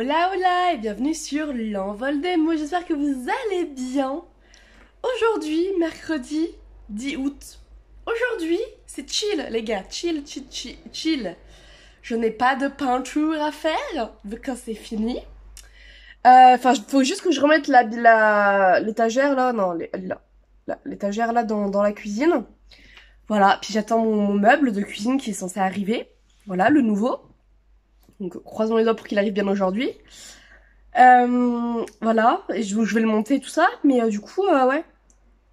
Hola hola et bienvenue sur l'envol des mots, j'espère que vous allez bien. Aujourd'hui, mercredi 10 août. Aujourd'hui, c'est chill les gars, chill. Je n'ai pas de peinture à faire, vu que c'est fini. Enfin, faut juste que je remette l'étagère là, non, l'étagère là dans la cuisine. Voilà, puis j'attends mon meuble de cuisine qui est censé arriver. Voilà, le nouveau. Donc croisons les doigts pour qu'il arrive bien aujourd'hui. Voilà, et je vais le monter tout ça, mais du coup, ouais,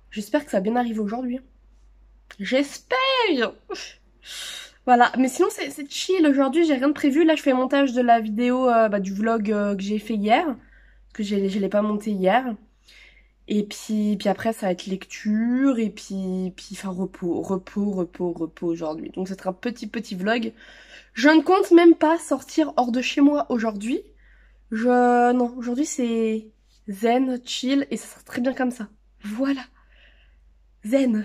j'espère que ça va bien arriver aujourd'hui. J'espère. Voilà, mais sinon c'est chill aujourd'hui, j'ai rien de prévu. Là, je fais le montage de la vidéo, du vlog que j'ai fait hier, parce que je l'ai pas monté hier. Et puis après, ça va être lecture, et puis enfin repos aujourd'hui. Donc, ça sera un petit vlog. Je ne compte même pas sortir hors de chez moi aujourd'hui. Non, aujourd'hui c'est zen, chill, et ça sera très bien comme ça. Voilà. Zen.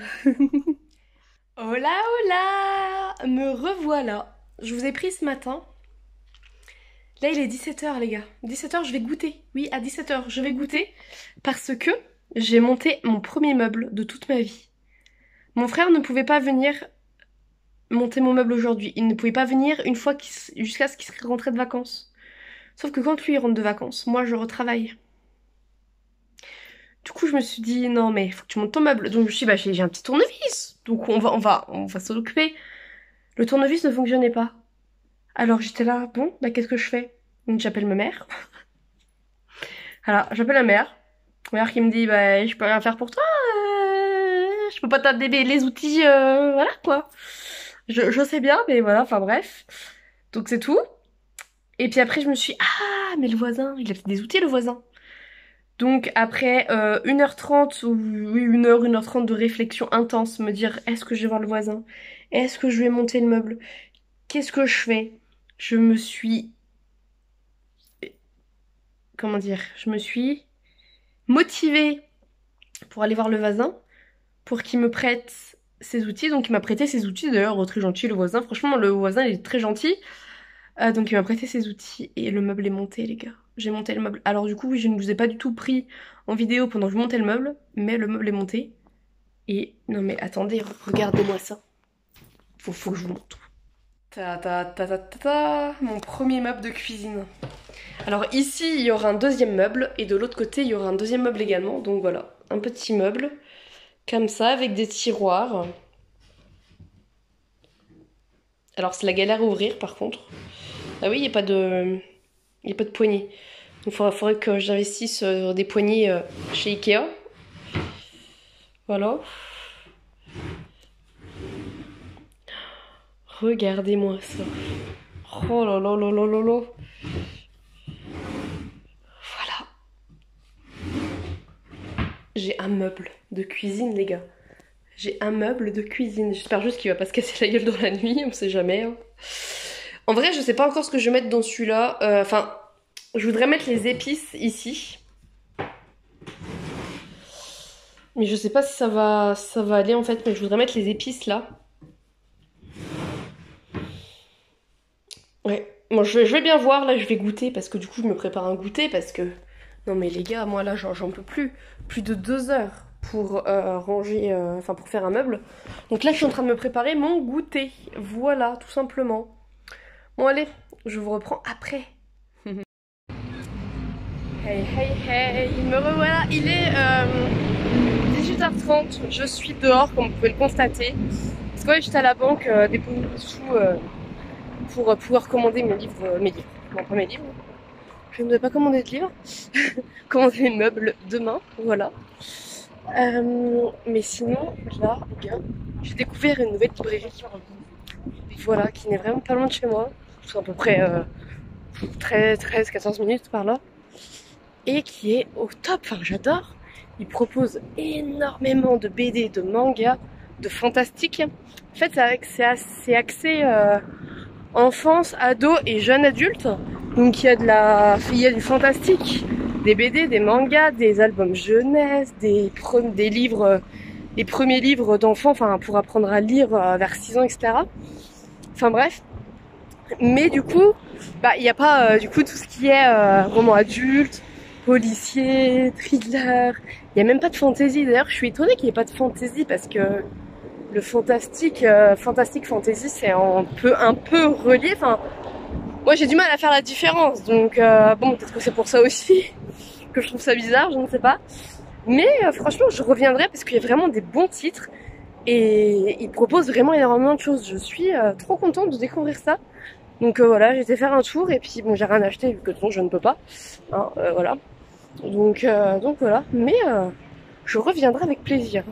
Hola, hola. Me revoilà. Je vous ai pris ce matin. Là, il est 17h, les gars. 17h, je vais goûter. Oui, à 17h, je vais goûter. Parce que j'ai monté mon premier meuble de toute ma vie. Mon frère ne pouvait pas venir monter mon meuble aujourd'hui. Il ne pouvait pas venir jusqu'à ce qu'il serait rentré de vacances. Sauf que quand lui il rentre de vacances, moi je retravaille. Du coup, je me suis dit, non mais faut que tu montes ton meuble. Donc je me suis dit, bah j'ai un petit tournevis. Donc on va s'en occuper. Le tournevis ne fonctionnait pas. Alors j'étais là, bon, bah qu'est-ce que je fais? Donc j'appelle ma mère. Alors j'appelle la mère. Ma mère qui me dit, bah je peux rien faire pour toi. Je peux pas t'aider les outils, voilà quoi. Je sais bien, mais voilà, enfin bref. Donc c'est tout. Et puis après je me suis dit, ah mais le voisin, il a fait des outils le voisin. Donc après 1h30, ou oui 1h30 de réflexion intense, me dire est-ce que je vais voir le voisin? Est-ce que je vais monter le meuble? Qu'est-ce que je fais? Je me suis... Comment dire? Je me suis motivée pour aller voir le voisin, pour qu'il me prête ses outils. Donc il m'a prêté ses outils, d'ailleurs très gentil le voisin. Franchement le voisin il est très gentil. Donc il m'a prêté ses outils et le meuble est monté les gars. J'ai monté le meuble. Alors du coup oui, je ne vous ai pas du tout pris en vidéo pendant que je montais le meuble, mais le meuble est monté. Et non mais attendez, regardez-moi ça. Faut que je vous montre. Mon premier meuble de cuisine. Alors ici il y aura un deuxième meuble et de l'autre côté il y aura un deuxième meuble également. Donc voilà, un petit meuble comme ça avec des tiroirs. Alors c'est la galère à ouvrir par contre. Ah oui, il n'y a pas de poignée. Donc il faudrait que j'investisse sur des poignées chez Ikea. Voilà. Regardez-moi ça. Oh là là là là là là. Voilà. J'ai un meuble de cuisine, les gars. J'ai un meuble de cuisine. J'espère juste qu'il va pas se casser la gueule dans la nuit, on sait jamais. Hein. En vrai, je sais pas encore ce que je vais mettre dans celui-là. Enfin, je voudrais mettre les épices ici. Mais je sais pas si ça va aller en fait, mais je voudrais mettre les épices là. Ouais, bon, je vais bien voir, là je vais goûter parce que du coup je me prépare un goûter parce que... Non mais les gars, moi là j'en peux plus. Plus de 2 heures pour ranger, enfin pour faire un meuble. Donc là je suis en train de me préparer mon goûter. Voilà, tout simplement. Bon allez, je vous reprends après. Hey hey hey, me revoilà, il est 18h30, je suis dehors comme vous pouvez le constater. Parce que ouais, j'étais à la banque déposer des sous pour pouvoir commander mes livres. Non pas mes livres, je ne devais pas commander de livres. Commander mes meubles demain, voilà. Mais sinon, là les gars, j'ai découvert une nouvelle librairie. Voilà, qui n'est vraiment pas loin de chez moi. C'est à peu près 13-14 minutes par là. Et qui est au top, enfin j'adore. Il propose énormément de BD, de mangas, de fantastique. En fait c'est axé enfance, ado et jeunes adultes. Donc il y a du fantastique, des BD, des mangas, des albums jeunesse, des livres, les premiers livres d'enfants, enfin pour apprendre à lire vers 6 ans, etc. Enfin bref, Mais du coup, bah il n'y a pas du coup tout ce qui est roman adulte, policier, thriller. Il n'y a même pas de fantasy. D'ailleurs, je suis étonnée qu'il n'y ait pas de fantasy parce que le fantastique fantasy, c'est un peu relié. Enfin, moi j'ai du mal à faire la différence. Donc bon, peut-être que c'est pour ça aussi que je trouve ça bizarre, je ne sais pas. Mais franchement, je reviendrai parce qu'il y a vraiment des bons titres et ils proposent vraiment énormément de choses. Je suis trop contente de découvrir ça. Donc voilà, j'ai été faire un tour et puis bon, j'ai rien acheté vu que de toute façon je ne peux pas. Hein, voilà. Donc voilà. Mais je reviendrai avec plaisir.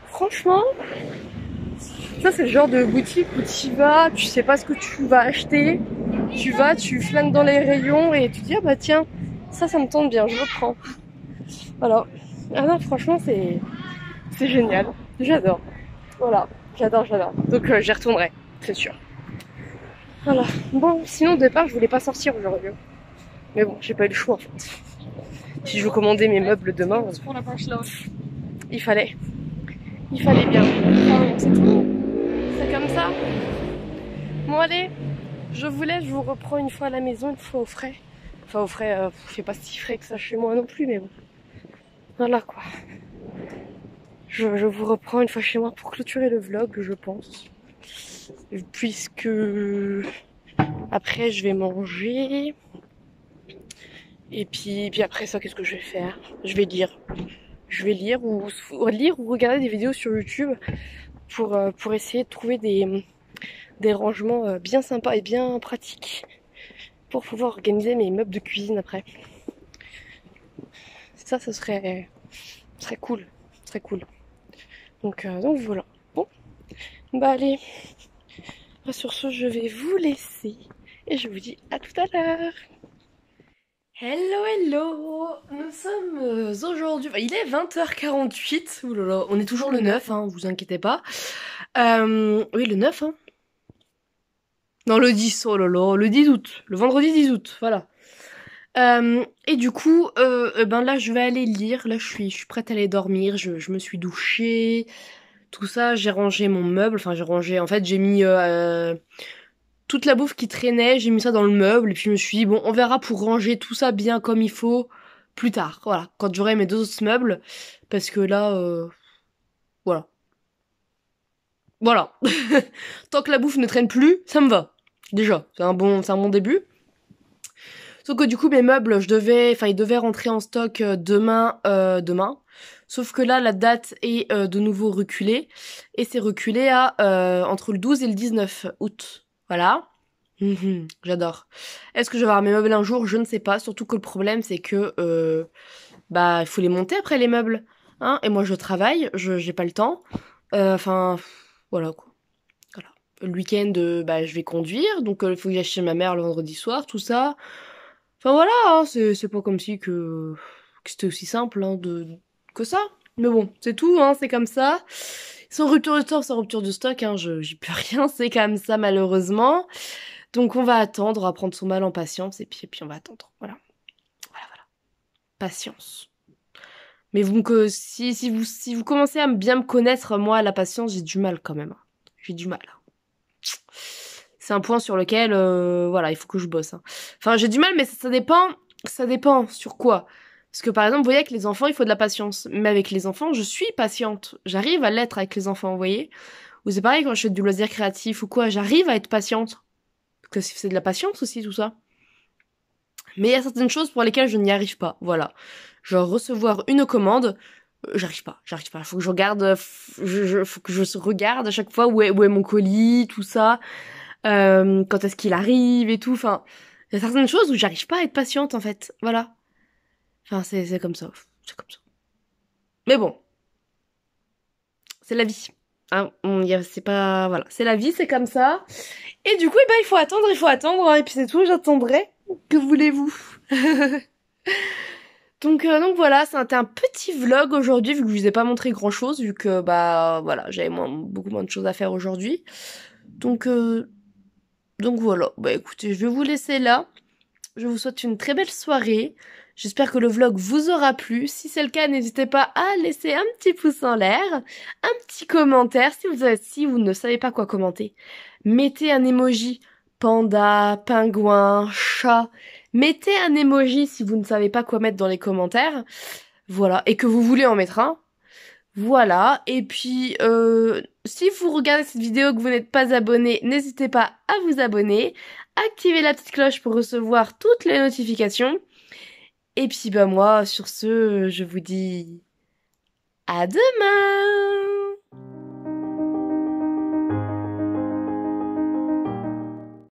Franchement, ça c'est le genre de boutique où tu vas, tu sais pas ce que tu vas acheter. Tu vas, tu flânes dans les rayons et tu te dis ah bah tiens, ça me tente bien, je le prends. Voilà. Ah non, franchement c'est génial. J'adore. Voilà, j'adore. Donc j'y retournerai, c'est sûr. Voilà. Bon, sinon au départ je voulais pas sortir aujourd'hui. Mais bon, j'ai pas eu le choix en fait. Si je veux commander mes meubles demain, il fallait. Il fallait bien. Enfin, c'est tout. C'est comme ça. Bon allez, je vous laisse, je vous reprends une fois à la maison, une fois au frais. Enfin au frais, je fais pas si frais que ça chez moi non plus, mais bon. Voilà quoi. Je vous reprends une fois chez moi pour clôturer le vlog, je pense. Puisque après je vais manger. Et puis après ça, qu'est-ce que je vais faire? Je vais lire. Je vais lire ou regarder des vidéos sur YouTube pour essayer de trouver des rangements bien sympas et bien pratiques pour pouvoir organiser mes meubles de cuisine après. Ça serait cool. Ce serait cool. Donc voilà. Bon, bah allez. Sur ce, je vais vous laisser et je vous dis à tout à l'heure. Hello, nous sommes aujourd'hui, il est 20h48, oulala, on est toujours le 9, hein, vous inquiétez pas. Oui, le 9, hein. Non, le 10, oh là là, le 10 août, le vendredi 10 août, voilà. Et du coup, ben là, je vais aller lire, là, je suis prête à aller dormir, je me suis douchée, tout ça, j'ai rangé mon meuble, enfin, en fait, j'ai mis toute la bouffe qui traînait, j'ai mis ça dans le meuble, et puis je me suis dit, bon, on verra pour ranger tout ça bien comme il faut plus tard, voilà, quand j'aurai mes 2 autres meubles, parce que là, voilà. Voilà. Tant que la bouffe ne traîne plus, ça me va. Déjà, c'est un bon début. Sauf que du coup, mes meubles, ils devaient rentrer en stock demain. Sauf que là, la date est de nouveau reculée. Et c'est reculé à entre le 12 et le 19 août. Voilà. J'adore. Est-ce que je vais avoir mes meubles un jour? Je ne sais pas. Surtout que le problème, c'est que il faut les monter après les meubles. Hein, et moi, je travaille, j'ai pas le temps. Enfin, voilà quoi. Voilà. Le week-end, je vais conduire, donc il faut que j'aille chez ma mère le vendredi soir, tout ça. Enfin voilà, hein, c'est pas comme si que c'était aussi simple hein, que ça. Mais bon, c'est tout, hein, c'est comme ça. Sans rupture de stock, sans rupture de stock, hein, j'y peux rien, c'est comme ça malheureusement. Donc on va attendre, on va prendre son mal en patience et puis on va attendre. Voilà. Voilà. Patience. Mais si vous commencez à bien me connaître, moi, la patience, j'ai du mal quand même. J'ai du mal. C'est un point sur lequel, voilà, il faut que je bosse. Hein. Enfin, j'ai du mal, mais ça dépend sur quoi. Parce que par exemple, vous voyez, avec les enfants, il faut de la patience. Mais avec les enfants, je suis patiente. J'arrive à l'être avec les enfants, vous voyez. Ou c'est pareil quand je fais du loisir créatif ou quoi, j'arrive à être patiente. Parce que c'est de la patience aussi, tout ça. Mais il y a certaines choses pour lesquelles je n'y arrive pas, voilà. Genre recevoir une commande, j'arrive pas. Faut que je regarde, faut que je regarde à chaque fois où est mon colis, tout ça. Quand est-ce qu'il arrive et tout. Enfin, il y a certaines choses où j'arrive pas à être patiente en fait, voilà. Enfin, c'est comme ça, c'est comme ça. Mais bon, c'est la vie. Hein, c'est pas, voilà, c'est la vie, c'est comme ça. Et du coup, il faut attendre, hein, et puis c'est tout, j'attendrai. Que voulez-vous? Donc voilà, c'était un petit vlog aujourd'hui, vu que je vous ai pas montré grand chose, vu que voilà, j'avais beaucoup moins de choses à faire aujourd'hui. Donc voilà, écoutez, je vais vous laisser là. Je vous souhaite une très belle soirée. J'espère que le vlog vous aura plu. Si c'est le cas, n'hésitez pas à laisser un petit pouce en l'air, un petit commentaire. Si vous ne savez pas quoi commenter, mettez un emoji panda, pingouin, chat. Mettez un emoji si vous ne savez pas quoi mettre dans les commentaires. Voilà, et que vous voulez en mettre un. Voilà, et puis si vous regardez cette vidéo et que vous n'êtes pas abonné, n'hésitez pas à vous abonner, activez la petite cloche pour recevoir toutes les notifications. Et puis bah moi, sur ce, je vous dis à demain!